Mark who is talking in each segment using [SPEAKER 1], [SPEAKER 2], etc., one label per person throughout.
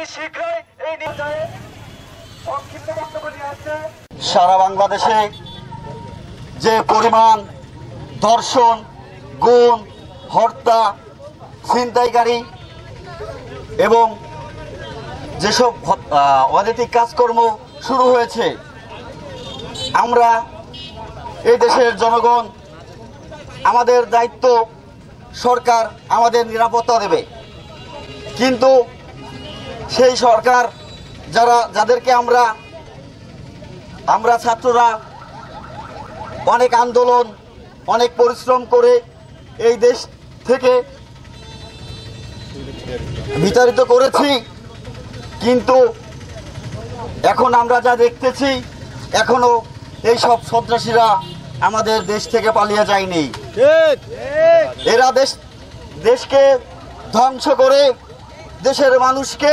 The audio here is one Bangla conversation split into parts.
[SPEAKER 1] অতি শীঘ্রই এই নির্যাতনে সংক্ষিপ্ত বক্তব্য নিয়ে আসছে।
[SPEAKER 2] সারা বাংলাদেশে যে পরিমাণ ধর্ষণ, গুম, হত্যা, ছিনতাইকারী এবং যেসব অনৈতিক কাজকর্ম শুরু হয়েছে, আমরা এই দেশের জনগণ, আমাদের দায়িত্ব সরকার আমাদের নিরাপত্তা দেবে, কিন্তু সেই সরকার যাদেরকে আমরা ছাত্ররা অনেক আন্দোলন, অনেক পরিশ্রম করে এই দেশ থেকে বিতাড়িত করেছি, কিন্তু এখন আমরা যা দেখতেছি এখনো এই সব সন্ত্রাসীরা আমাদের দেশ থেকে পালিয়ে যায়নি। এরা দেশকে ধ্বংস করে দেশের মানুষকে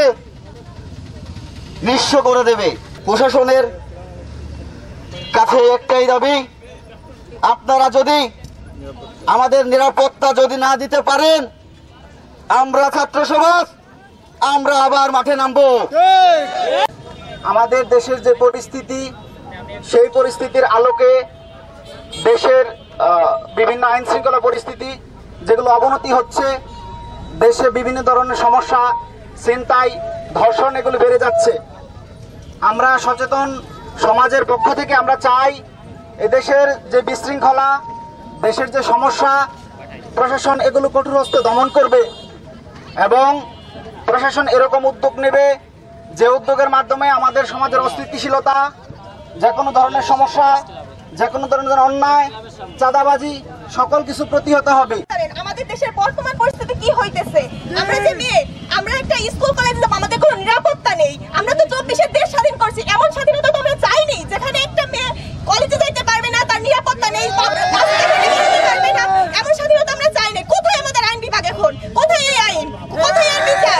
[SPEAKER 2] নিঃস্ব করে দেবে। প্রশাসনের কাছে একটাই দাবি, আপনারা যদি আমাদের নিরাপত্তা যদি না দিতে পারেন, আমরা ছাত্র সমাজ আমরা আবার মাঠে নামবো। আমাদের দেশের যে পরিস্থিতি, সেই পরিস্থিতির আলোকে দেশের বিভিন্ন আইন শৃঙ্খলা পরিস্থিতি যেগুলো অবনতি হচ্ছে, দেশে বিভিন্ন ধরনের সমস্যা, ছিনতাই, ধর্ষণ এগুলো বেড়ে যাচ্ছে। আমরা সচেতন সমাজের পক্ষ থেকে আমরা চাই এদেশের যে বিশৃঙ্খলা, দেশের যে সমস্যা, প্রশাসন এগুলো কঠোর হস্তে দমন করবে এবং প্রশাসন এরকম উদ্যোগ নেবে যে উদ্যোগের মাধ্যমে আমাদের সমাজের অস্থিতিশীলতা, যে কোনো ধরনের সমস্যা, যে কোনো ধরনের অন্যায়, চাঁদাবাজি সকল কিছু প্রতিহত হবে।
[SPEAKER 3] আমাদের দেশের বর্তমান পরিস্থিতি কি হইতেছে, আমরা যে মেয়ে, আমরা একটা স্কুল কলেজ যাব, আমাদের কোনো নিরাপত্তা নেই। আমরা তো 24-এর দেশ স্বাধীন করছি, এমন স্বাধীনতা তো আমরা চাইনি যেখানে একটা মেয়ে কলেজে যাইতে পারবে না, তার নিরাপত্তা নেই, পারবে না, এমন স্বাধীনতা আমরা চাইনি। কোথায় আমাদের আইন বিভাগ এখন? কোথায় এই আইন? কোথায় এই বিচার?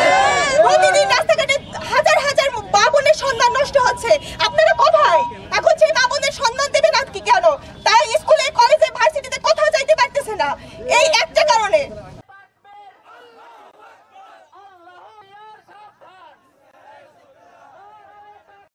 [SPEAKER 3] প্রতিদিন রাস্তাঘাটে হাজার হাজার মা বোনের সম্মান নষ্ট হচ্ছে। আপনারা কোথায়? এখন সেই মা বোনের সম্মান দেবেন আজকে কেন? তাই স্কুলে, কলেজে, ভার্সিটিতে কোথাও যাইতে পারতেছে না। এই